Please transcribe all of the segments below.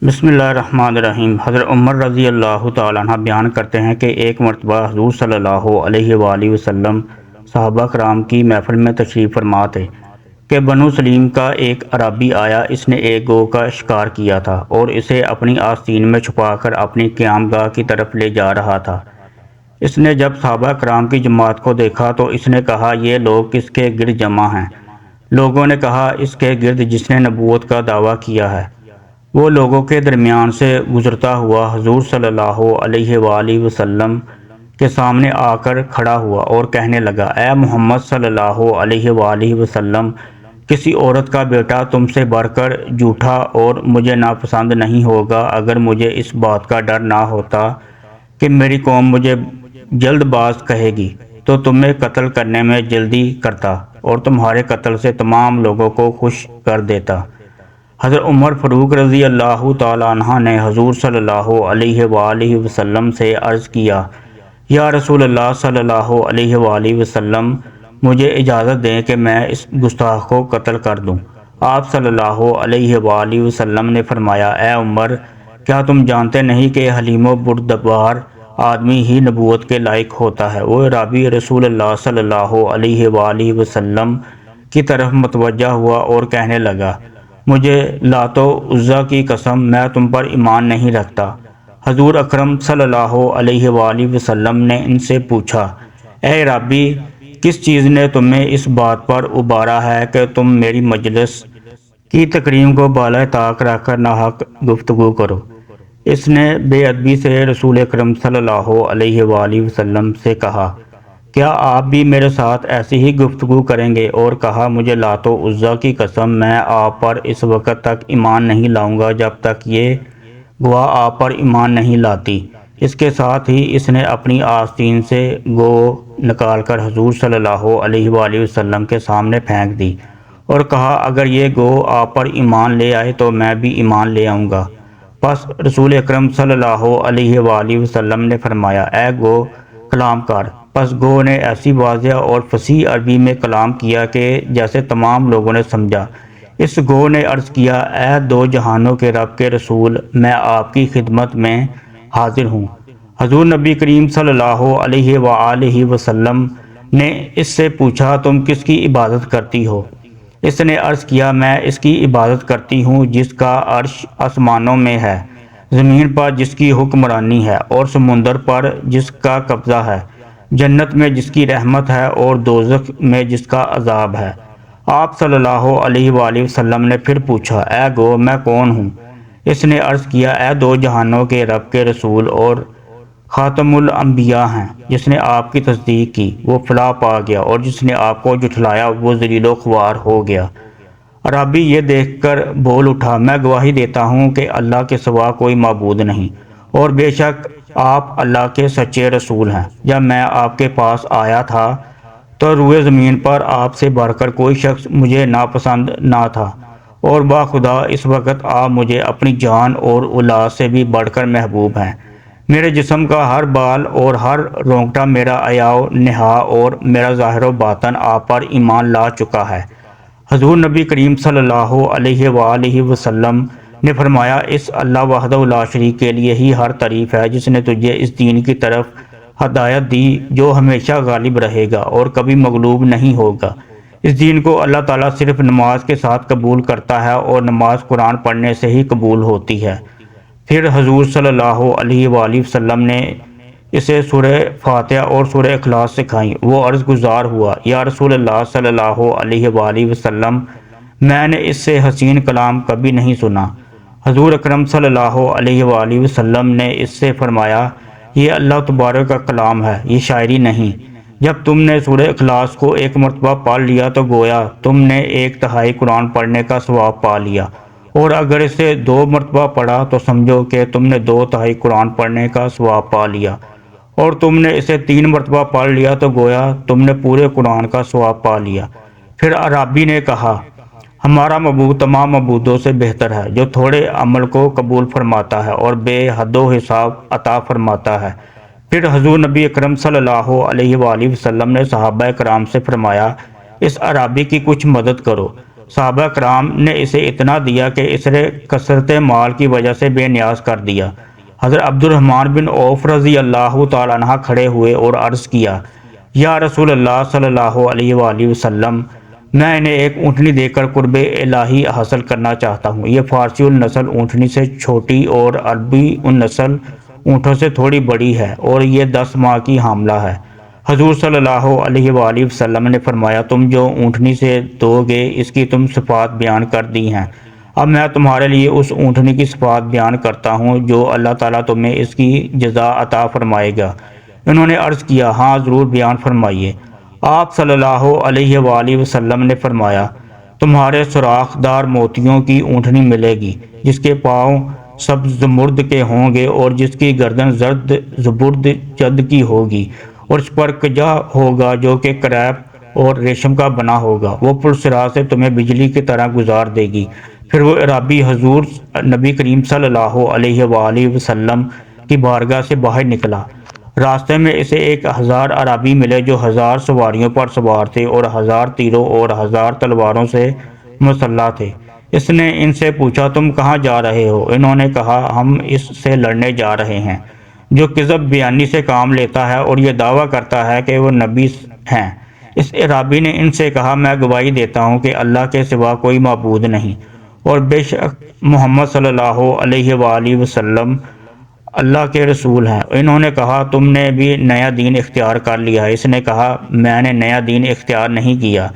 بسم اللہ الرحمن الرحیم۔ حضرت عمر رضی اللہ تعالیٰ عنہ بیان کرتے ہیں کہ ایک مرتبہ حضور صلی اللہ علیہ وآلہ وسلم صحابہ کرام کی محفل میں تشریف فرما تھے کہ بنو سلیم کا ایک عرابی آیا۔ اس نے ایک گو کا شکار کیا تھا اور اسے اپنی آستین میں چھپا کر اپنی قیام گاہ کی طرف لے جا رہا تھا۔ اس نے جب صحابہ کرام کی جماعت کو دیکھا تو اس نے کہا، یہ لوگ کس کے گرد جمع ہیں؟ لوگوں نے کہا، اس کے گرد جس نے نبوت کا دعویٰ کیا ہے۔ وہ لوگوں کے درمیان سے گزرتا ہوا حضور صلی اللہ علیہ وآلہ وسلم کے سامنے آ کر کھڑا ہوا اور کہنے لگا، اے محمد صلی اللہ علیہ وآلہ وسلم، کسی عورت کا بیٹا تم سے بڑھ کر جھوٹا اور مجھے ناپسند نہیں ہوگا۔ اگر مجھے اس بات کا ڈر نہ ہوتا کہ میری قوم مجھے جلد باز کہے گی تو تمہیں قتل کرنے میں جلدی کرتا اور تمہارے قتل سے تمام لوگوں کو خوش کر دیتا۔ حضرت عمر فاروق رضی اللہ تعالیٰ عنہ نے حضور صلی اللہ علیہ وآلہ وسلم سے عرض کیا، یا رسول اللہ صلی اللہ علیہ وآلہ وسلم، مجھے اجازت دیں کہ میں اس گستاخ کو قتل کر دوں۔ آپ صلی اللہ علیہ وآلہ وسلم نے فرمایا، اے عمر، کیا تم جانتے نہیں کہ حلیم و بردبار آدمی ہی نبوت کے لائق ہوتا ہے؟ وہ اعرابی رسول اللہ صلی اللہ علیہ وآلہ وسلم کی طرف متوجہ ہوا اور کہنے لگا، مجھے لات و عزیٰ کی قسم، میں تم پر ایمان نہیں رکھتا۔ حضور اکرم صلی اللہ علیہ وآلہ وسلم نے ان سے پوچھا، اے اعرابی، کس چیز نے تمہیں اس بات پر ابھارا ہے کہ تم میری مجلس کی تکریم کو بالائے طاق رکھ کر ناحق گفتگو کرو؟ اس نے بے ادبی سے رسول اکرم صلی اللہ علیہ وآلہ وسلم سے کہا، کیا آپ بھی میرے ساتھ ایسی ہی گفتگو کریں گے؟ اور کہا، مجھے لات و عزیٰ کی قسم، میں آپ پر اس وقت تک ایمان نہیں لاؤں گا جب تک یہ گواہ آپ پر ایمان نہیں لاتی۔ اس کے ساتھ ہی اس نے اپنی آستین سے گو نکال کر حضور صلی اللہ علیہ وآلہ وسلم کے سامنے پھینک دی اور کہا، اگر یہ گو آپ پر ایمان لے آئے تو میں بھی ایمان لے آؤں گا۔ پس رسول اکرم صلی اللہ علیہ وآلہ وسلم نے فرمایا، اے گو کلام کار۔ پس گو نے ایسی واضح اور فصیح عربی میں کلام کیا کہ جیسے تمام لوگوں نے سمجھا۔ اس گو نے عرض کیا، اے دو جہانوں کے رب کے رسول، میں آپ کی خدمت میں حاضر ہوں۔ حضور نبی کریم صلی اللہ علیہ وآلہ وسلم نے اس سے پوچھا، تم کس کی عبادت کرتی ہو؟ اس نے عرض کیا، میں اس کی عبادت کرتی ہوں جس کا عرش آسمانوں میں ہے، زمین پر جس کی حکمرانی ہے اور سمندر پر جس کا قبضہ ہے، جنت میں جس کی رحمت ہے اور دوزخ میں جس کا عذاب ہے۔ آپ صلی اللہ علیہ وآلہ وسلم نے پھر پوچھا، اے گو، میں کون ہوں؟ اس نے عرض کیا، اے دو جہانوں کے رب کے رسول اور خاتم الانبیاء ہیں، جس نے آپ کی تصدیق کی وہ فلاح پا گیا اور جس نے آپ کو جھٹلایا وہ ذلیل و خوار ہو گیا۔ عرابی یہ دیکھ کر بول اٹھا، میں گواہی دیتا ہوں کہ اللہ کے سوا کوئی معبود نہیں اور بے شک آپ اللہ کے سچے رسول ہیں۔ جب میں آپ کے پاس آیا تھا تو روئے زمین پر آپ سے بڑھ کر کوئی شخص مجھے ناپسند نہ تھا، اور باخدا اس وقت آپ مجھے اپنی جان اور اولاد سے بھی بڑھ کر محبوب ہیں۔ میرے جسم کا ہر بال اور ہر رونگٹا میرا حیا و نہا اور میرا ظاہر و باطن آپ پر ایمان لا چکا ہے۔ حضور نبی کریم صلی اللہ علیہ وآلہ وسلم نے فرمایا، اس اللہ وحدہ لا شریک کے لیے ہی ہر تعریف ہے جس نے تجھے اس دین کی طرف ہدایت دی جو ہمیشہ غالب رہے گا اور کبھی مغلوب نہیں ہوگا۔ اس دین کو اللہ تعالیٰ صرف نماز کے ساتھ قبول کرتا ہے اور نماز قرآن پڑھنے سے ہی قبول ہوتی ہے۔ پھر حضور صلی اللہ علیہ وآلہ وسلم نے اسے سورہ فاتحہ اور سورہ اخلاص سکھائیں۔ وہ عرض گزار ہوا، یا رسول اللہ صلی اللہ علیہ وآلہ وسلم، میں نے اس سے حسین کلام کبھی نہیں سنا۔ حضور اکرم صلی اللہ علیہ وآلہ وسلم نے اس سے فرمایا، یہ اللہ تبارک کا کلام ہے، یہ شاعری نہیں۔ جب تم نے سورہ اخلاص کو ایک مرتبہ پڑھ لیا تو گویا تم نے ایک تہائی قرآن پڑھنے کا ثواب پا لیا، اور اگر اسے 2 مرتبہ پڑھا تو سمجھو کہ تم نے 2 تہائی قرآن پڑھنے کا ثواب پا لیا، اور تم نے اسے 3 مرتبہ پڑھ لیا تو گویا تم نے پورے قرآن کا ثواب پا لیا۔ پھر عرابی نے کہا، ہمارا معبود تمام معبودوں سے بہتر ہے، جو تھوڑے عمل کو قبول فرماتا ہے اور بے حد و حساب عطا فرماتا ہے۔ پھر حضور نبی اکرم صلی اللہ علیہ وآلہ وسلم نے صحابہ کرام سے فرمایا، اس عرابی کی کچھ مدد کرو۔ صحابہ کرام نے اسے اتنا دیا کہ اس نے کثرت مال کی وجہ سے بے نیاز کر دیا۔ حضرت عبد الرحمن بن عوف رضی اللہ تعالیٰ عنہ کھڑے ہوئے اور عرض کیا، یا رسول اللہ صلی اللہ علیہ وآلہ وسلم، میں انہیں ایک اونٹنی دے کر قرب الہی حاصل کرنا چاہتا ہوں۔ یہ فارسی النسل اونٹنی سے چھوٹی اور عربی النسل اونٹوں سے تھوڑی بڑی ہے، اور یہ 10 ماہ کی حاملہ ہے۔ حضور صلی اللہ علیہ وآلہ وسلم نے فرمایا، تم جو اونٹنی سے دو گے اس کی تم صفات بیان کر دی ہیں، اب میں تمہارے لیے اس اونٹنی کی صفات بیان کرتا ہوں جو اللہ تعالیٰ تمہیں اس کی جزا عطا فرمائے گا۔ انہوں نے عرض کیا، ہاں ضرور بیان فرمائیے۔ آپ صلی اللہ علیہ وآلہ وسلم نے فرمایا، تمہارے سوراخ دار موتیوں کی اونٹنی ملے گی جس کے پاؤں سبز زمرد کے ہوں گے اور جس کی گردن زرد زبرد جد کی ہوگی، اور اس پر کجا ہوگا جو کہ کریپ اور ریشم کا بنا ہوگا۔ وہ پرسرا سے تمہیں بجلی کی طرح گزار دے گی۔ پھر وہ عرابی حضور نبی کریم صلی اللہ علیہ وآلہ وسلم کی بارگاہ سے باہر نکلا۔ راستے میں اسے 1000 عرابی ملے جو 1000 سواریوں پر سوار تھے اور 1000 تیروں اور 1000 تلواروں سے مسلح تھے۔ اس نے ان سے پوچھا، تم کہاں جا رہے ہو؟ انہوں نے کہا، ہم اس سے لڑنے جا رہے ہیں جو کذب بیانی سے کام لیتا ہے اور یہ دعویٰ کرتا ہے کہ وہ نبی ہیں۔ اس عرابی نے ان سے کہا، میں گواہی دیتا ہوں کہ اللہ کے سوا کوئی معبود نہیں، اور بے شک محمد صلی اللہ علیہ وآلہ وسلم اللہ کے رسول ہیں۔ انہوں نے کہا، تم نے بھی نیا دین اختیار کر لیا ہے۔ اس نے کہا، میں نے نیا دین اختیار نہیں کیا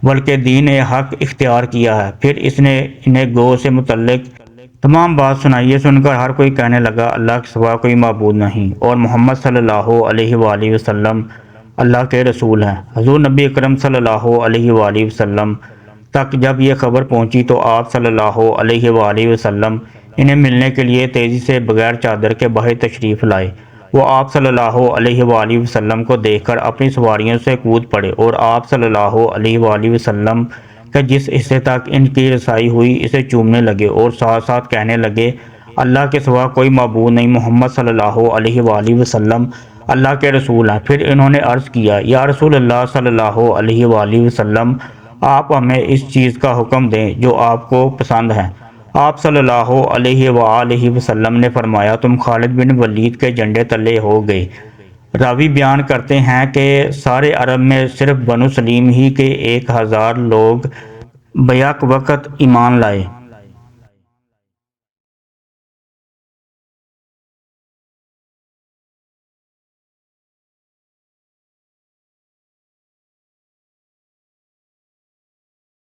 بلکہ دین حق اختیار کیا ہے۔ پھر اس نے انہیں گو سے متعلق تمام بات سنائی۔ یہ سن کر ہر کوئی کہنے لگا، اللہ کے سوا کوئی معبود نہیں اور محمد صلی اللہ علیہ وآلہ وسلم اللہ کے رسول ہیں۔ حضور نبی اکرم صلی اللہ علیہ وآلہ وسلم تک جب یہ خبر پہنچی تو آپ صلی اللہ علیہ وآلہ وسلم انہیں ملنے کے لیے تیزی سے بغیر چادر کے باہر تشریف لائے۔ وہ آپ صلی اللہ علیہ وآلہ وسلم کو دیکھ کر اپنی سواریوں سے کود پڑے اور آپ صلی اللہ علیہ وآلہ وسلم کہ جس حصے تک ان کی رسائی ہوئی اسے چومنے لگے اور ساتھ ساتھ کہنے لگے، اللہ کے سوا کوئی معبود نہیں، محمد صلی اللہ علیہ وآلہ وسلم اللہ کے رسول ہیں۔ پھر انہوں نے عرض کیا، یا رسول اللہ صلی اللہ علیہ وآلہ وسلم، آپ ہمیں اس چیز کا حکم دیں جو آپ کو پسند ہے۔ آپ صلی اللہ علیہ وآلہ وسلم نے فرمایا، تم خالد بن ولید کے جھنڈے تلے ہو گئے۔ راوی بیان کرتے ہیں کہ سارے عرب میں صرف بنو سلیم ہی کے 1000 لوگ بیک وقت ایمان لائے۔